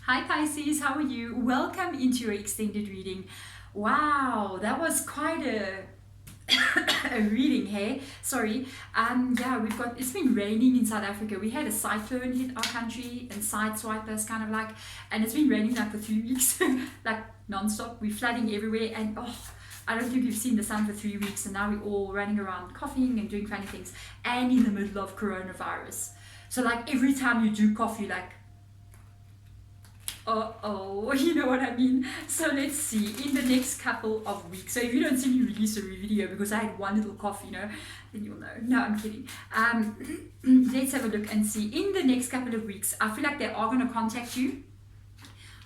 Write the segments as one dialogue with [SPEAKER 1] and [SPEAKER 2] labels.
[SPEAKER 1] Hi Pisces, how are you? Welcome into your extended reading. Wow, that was quite a a reading, hey? Sorry. Yeah, it's been raining in South Africa. We had a cyclone hit our country and sideswipe us kind of like, and it's been raining like for 3 weeks, like non-stop. We're flooding everywhere, and I don't think we've seen the sun for 3 weeks, and now we're all running around coughing and doing funny things, and in the middle of coronavirus. So like every time you do cough, you're like, uh-oh, you know what I mean? So let's see, in the next couple of weeks, so if you don't see me release a video because I had one little cough, then you'll know. No, I'm kidding. Let's have a look and see. In the next couple of weeks, I feel like they are going to contact you.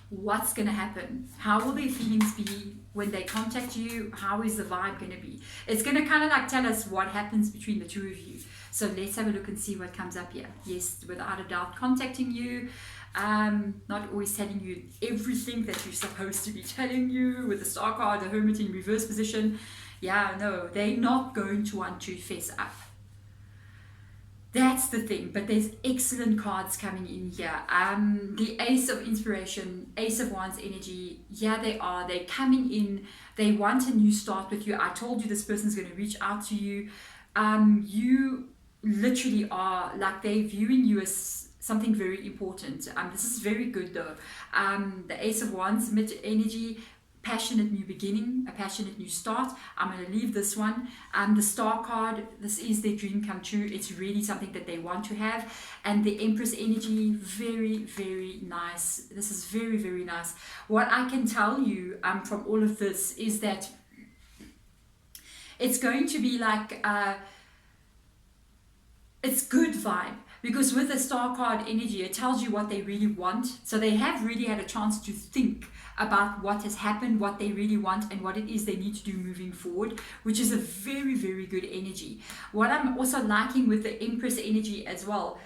[SPEAKER 1] What's going to happen? How will their feelings be when they contact you? How is the vibe going to be? It's going to kind of like tell us what happens between the two of you. So let's have a look and see what comes up here. Yes, without a doubt, contacting you. Not always telling you everything that you're supposed to be telling you with the star card, the hermit in reverse position. Yeah, no, they're not going to want to fess up. That's the thing, but there's excellent cards coming in here. The Ace of Inspiration, Ace of Wands energy. Yeah, they are. They're coming in. They want a new start with you. I told you this person's going to reach out to you. You literally are, like, they're viewing you as something very important. This is very good though. The Ace of Wands, mid energy, passionate new beginning, a passionate new start. I'm going to leave this one. The Star card, this is their dream come true. It's really something that they want to have. And the Empress energy, very, very nice. This is very, very nice. What I can tell you from all of this is that it's going to be like, it's good vibe. Because with the Star card energy, it tells you what they really want. So they have really had a chance to think about what has happened, what they really want, and what it is they need to do moving forward, which is a very, very good energy. What I'm also liking with the Empress energy as well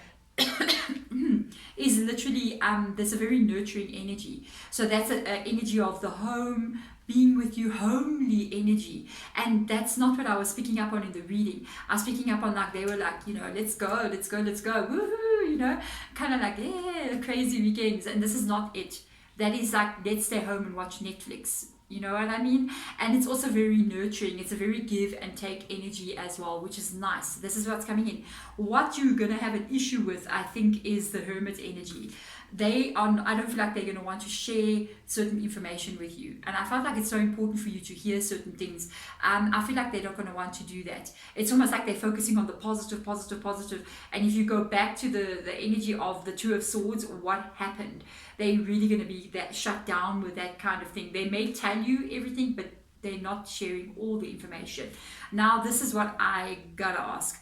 [SPEAKER 1] is literally, there's a very nurturing energy. So that's an energy of the home, being with you, homely energy. And that's not what I was picking up on in the reading. I was picking up on, like, they were like, let's go, woohoo, kind of like, yeah, crazy weekends. And this is not it. That is like, let's stay home and watch Netflix. You know what I mean? And it's also very nurturing. It's a very give and take energy as well, which is nice. This is what's coming in. What you're going to have an issue with, I think, is the Hermit energy. I don't feel like they're going to want to share certain information with you. And I felt like it's so important for you to hear certain things. I feel like they're not going to want to do that. It's almost like they're focusing on the positive, positive, positive. And if you go back to the energy of the Two of Swords, what happened? They're really going to be that shut down with that kind of thing. They may tell you everything, but they're not sharing all the information. Now, this is what I gotta ask.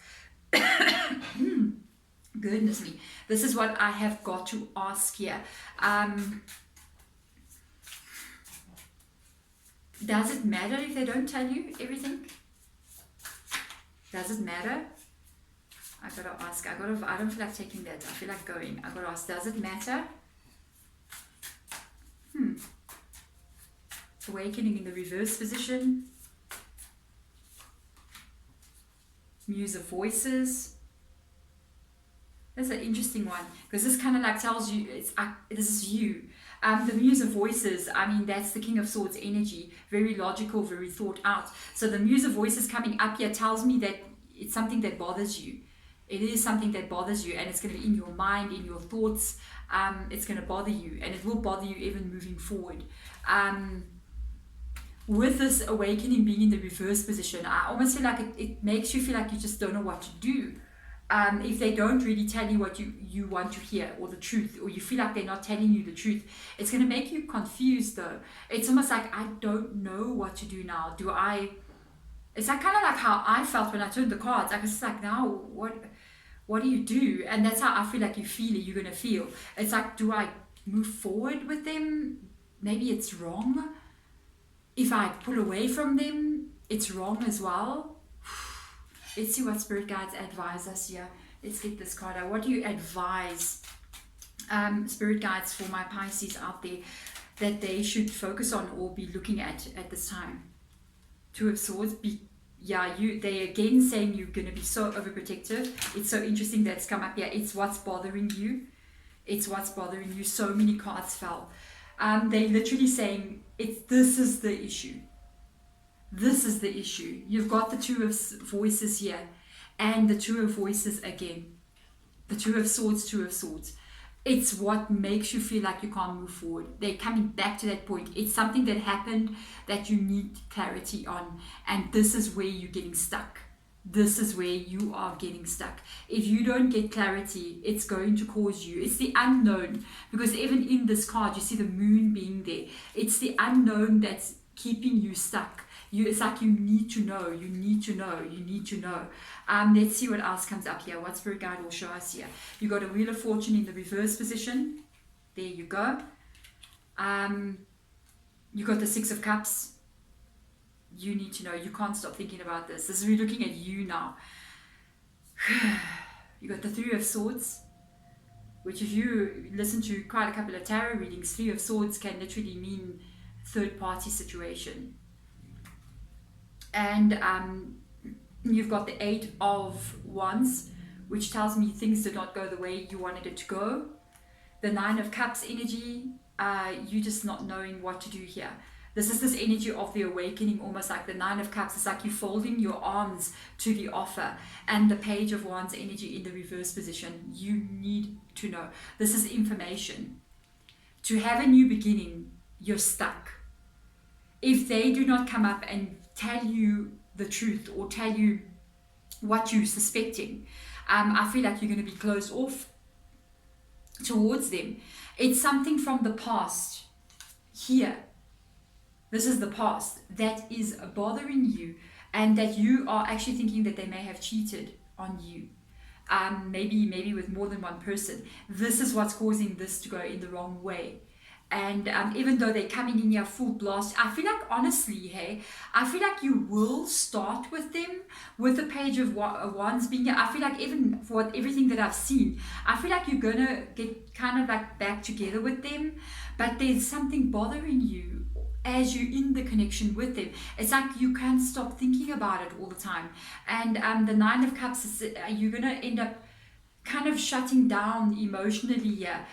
[SPEAKER 1] Goodness me, this is what I have got to ask here. Does it matter if they don't tell you everything? Does it matter? I gotta ask. I don't feel like taking that. I feel like going. I gotta ask, does it matter? Awakening in the reverse position. Muse of Voices. That's an interesting one, because this kind of like tells you this is you. The Muse of Voices, I mean, that's the King of Swords energy. Very logical, very thought out. So the Muse of Voices coming up here tells me that it's something that bothers you. It is something that bothers you, and it's going to be in your mind, in your thoughts. It's going to bother you, and it will bother you even moving forward. With this awakening being in the reverse position, I almost feel like it makes you feel like you just don't know what to do. If they don't really tell you what you want to hear, or the truth, or you feel like they're not telling you the truth, it's going to make you confused though. It's almost like, I don't know what to do now. It's like kind of like how I felt when I turned the cards. I was just like, now what do you do? And that's how I feel like you're going to feel. It's like, do I move forward with them? Maybe it's wrong. If I pull away from them, it's wrong as well. Let's see what Spirit Guides advise us here. Let's get this card out. What do you advise Spirit Guides for my Pisces out there that they should focus on or be looking at this time? Two of Swords. They again saying you're going to be so overprotective. It's so interesting that's come up here. It's what's bothering you. It's what's bothering you. So many cards fell. They're literally saying this is the issue. This is the issue. You've got the Two of Voices here and the Two of Voices again. The Two of Swords, Two of Swords. It's what makes you feel like you can't move forward. They're coming back to that point. It's something that happened that you need clarity on. And this is where you're getting stuck. This is where you are getting stuck. If you don't get clarity, it's going to cause you. It's the unknown. Because even in this card, you see the moon being there. It's the unknown that's keeping you stuck. It's like you need to know, you need to know, you need to know. Let's see what else comes up here. What Spirit Guide will show us here. You got a Wheel of Fortune in the reverse position. There you go. You got the Six of Cups. You need to know. You can't stop thinking about this. This is really looking at you now. You got the Three of Swords, which if you listen to quite a couple of tarot readings, Three of Swords can literally mean third party situation. And you've got the Eight of Wands, which tells me things did not go the way you wanted it to go. The Nine of Cups energy, you just not knowing what to do here. This is this energy of the awakening, almost like the Nine of Cups. It's like you folding your arms to the offer. And the Page of Wands energy in the reverse position. You need to know. This is information. To have a new beginning, you're stuck. If they do not come up and tell you the truth or tell you what you're suspecting, I feel like you're going to be closed off towards them. It's something from the past here. This is the past that is bothering you, and that you are actually thinking that they may have cheated on you. Maybe with more than one person. This is what's causing this to go in the wrong way. And even though they're coming in here full blast, I feel like, honestly, I feel like you will start with them with the Page of Wands being here. I feel like even for everything that I've seen, I feel like you're going to get kind of like back together with them. But there's something bothering you as you're in the connection with them. It's like you can't stop thinking about it all the time. And the Nine of Cups, is, you're going to end up kind of shutting down emotionally here.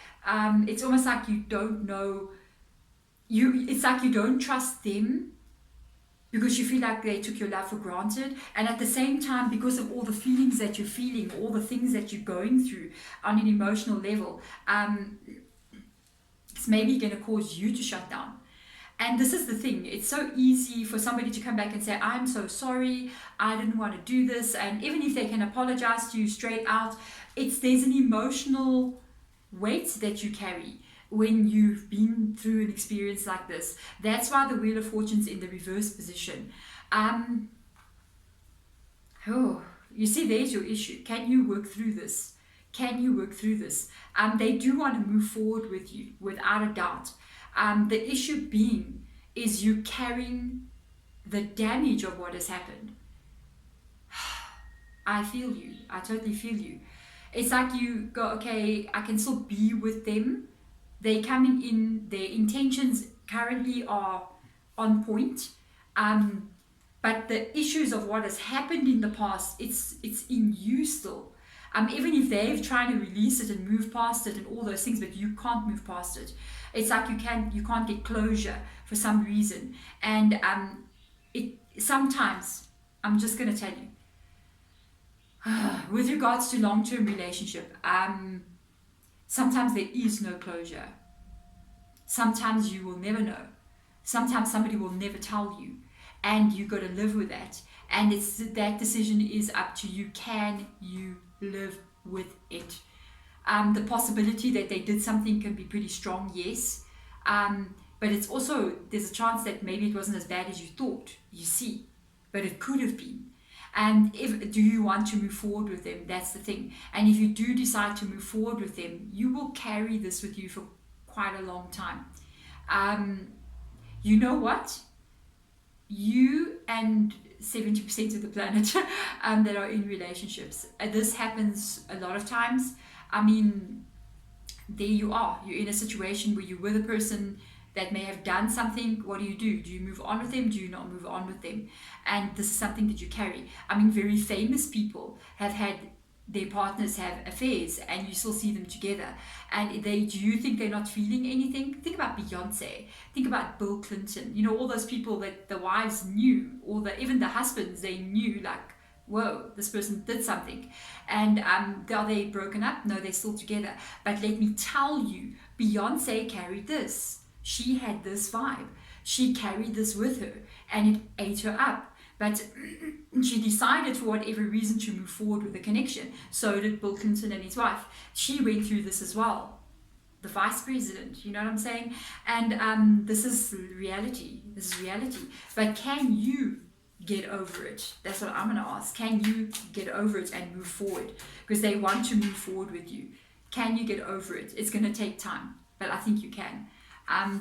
[SPEAKER 1] It's almost like you don't know, it's like you don't trust them because you feel like they took your love for granted. And at the same time, because of all the feelings that you're feeling, all the things that you're going through on an emotional level, it's maybe going to cause you to shut down. And this is the thing, it's so easy for somebody to come back and say, I'm so sorry, I didn't want to do this. And even if they can apologize to you straight out, there's an emotional weight that you carry when you've been through an experience like this. That's why the Wheel of Fortune's in the reverse position. You see, there's your issue. Can you work through this? Can you work through this? They do want to move forward with you, without a doubt. The issue being is you carrying the damage of what has happened. I feel you. I totally feel you. It's like you go, okay, I can still be with them. They're coming in, their intentions currently are on point. But the issues of what has happened in the past, it's in you still. Even if they've tried to release it and move past it and all those things, but you can't move past it. It's like you can't get closure for some reason. And sometimes, I'm just going to tell you, with regards to long-term relationship, sometimes there is no closure. Sometimes you will never know. Sometimes somebody will never tell you, and you got to live with that. And that decision is up to you. Can you live with it? The possibility that they did something can be pretty strong, yes. But it's also, there's a chance that maybe it wasn't as bad as you thought, you see. But it could have been. And do you want to move forward with them? That's the thing. And if you do decide to move forward with them, you will carry this with you for quite a long time. You know what? You and 70% of the planet that are in relationships. This happens a lot of times. I mean, there you are. You're in a situation where you're with a person that may have done something. What do? Do you move on with them? Do you not move on with them? And this is something that you carry. I mean, very famous people have had their partners have affairs and you still see them together, and do you think they're not feeling anything? Think about Beyonce, think about Bill Clinton, you know, all those people that the wives knew, or even the husbands, they knew, like, whoa, this person did something. And are they broken up? No, they're still together. But let me tell you, Beyonce carried this. She had this vibe. She carried this with her, and it ate her up. But she decided, for whatever reason, to move forward with the connection. So did Bill Clinton and his wife. She went through this as well. The vice president, you know what I'm saying? And this is reality. This is reality. But can you get over it? That's what I'm going to ask. Can you get over it and move forward? Because they want to move forward with you. Can you get over it? It's going to take time, but I think you can.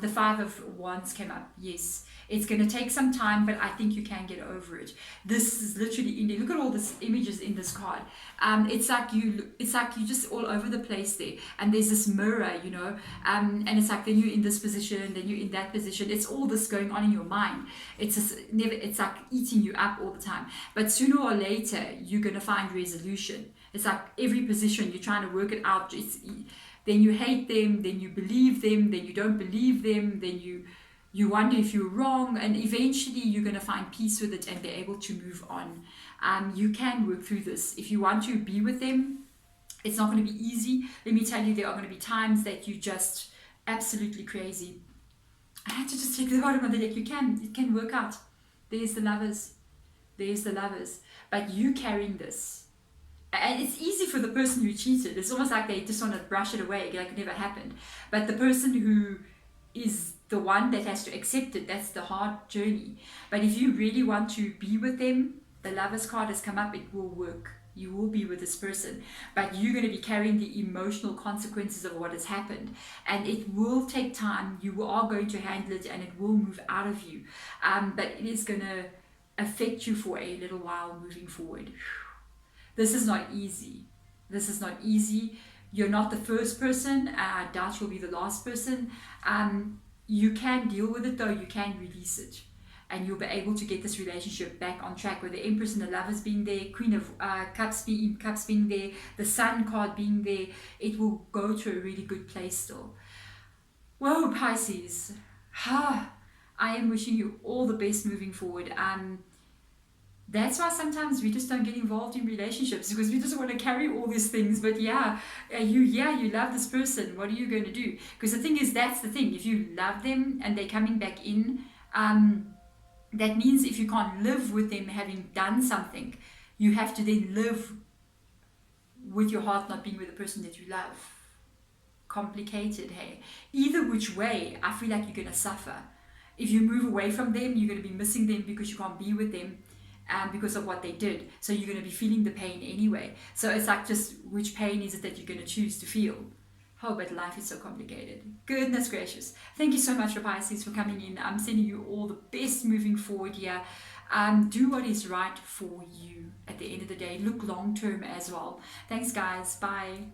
[SPEAKER 1] The Five of Wands came up. Yes, it's going to take some time, but I think you can get over it. This is literally in there. Look at all these images in this card. It's like you just all over the place there. And there's this mirror, you know, and it's like then you're in this position, then you're in that position. It's all this going on in your mind. It's like eating you up all the time. But sooner or later, you're going to find resolution. It's like every position you're trying to work it out. Then you hate them, then you believe them, then you don't believe them, then you wonder if you're wrong, and eventually you're going to find peace with it and be able to move on. You can work through this. If you want to be with them, it's not going to be easy. Let me tell you, there are going to be times that you just absolutely crazy. I had to just take the bottom of the deck. It can work out. There's the Lovers. There's the Lovers. But you carrying this. And it's easy for the person who cheated. It's almost like they just want to brush it away, like it never happened. But the person who is the one that has to accept it, that's the hard journey. But if you really want to be with them, the Lovers card has come up, it will work. You will be with this person, but you're going to be carrying the emotional consequences of what has happened, and it will take time. You are going to handle it, and it will move out of you, but it is going to affect you for a little while moving forward. This is not easy. This is not easy. You're not the first person. I doubt you'll be the last person. You can deal with it though. You can release it. And you'll be able to get this relationship back on track, with the Empress and the Lovers being there, Queen of Cups being there, the Sun card being there. It will go to a really good place still. Whoa, Pisces. I am wishing you all the best moving forward. That's why sometimes we just don't get involved in relationships, because we just want to carry all these things. But you love this person. What are you going to do? Because the thing is, that's the thing. If you love them and they're coming back in, that means if you can't live with them having done something, you have to then live with your heart not being with the person that you love. Complicated, hey? Either which way, I feel like you're going to suffer. If you move away from them, you're going to be missing them because you can't be with them. Because of what they did, so you're going to be feeling the pain anyway. So it's like, just which pain is it that you're going to choose to feel? Oh, but life is so complicated. Goodness gracious. Thank you so much, Pisces, for coming in. I'm sending you all the best moving forward here. Do what is right for you at the end of the day. Look long term as well. Thanks, guys. Bye.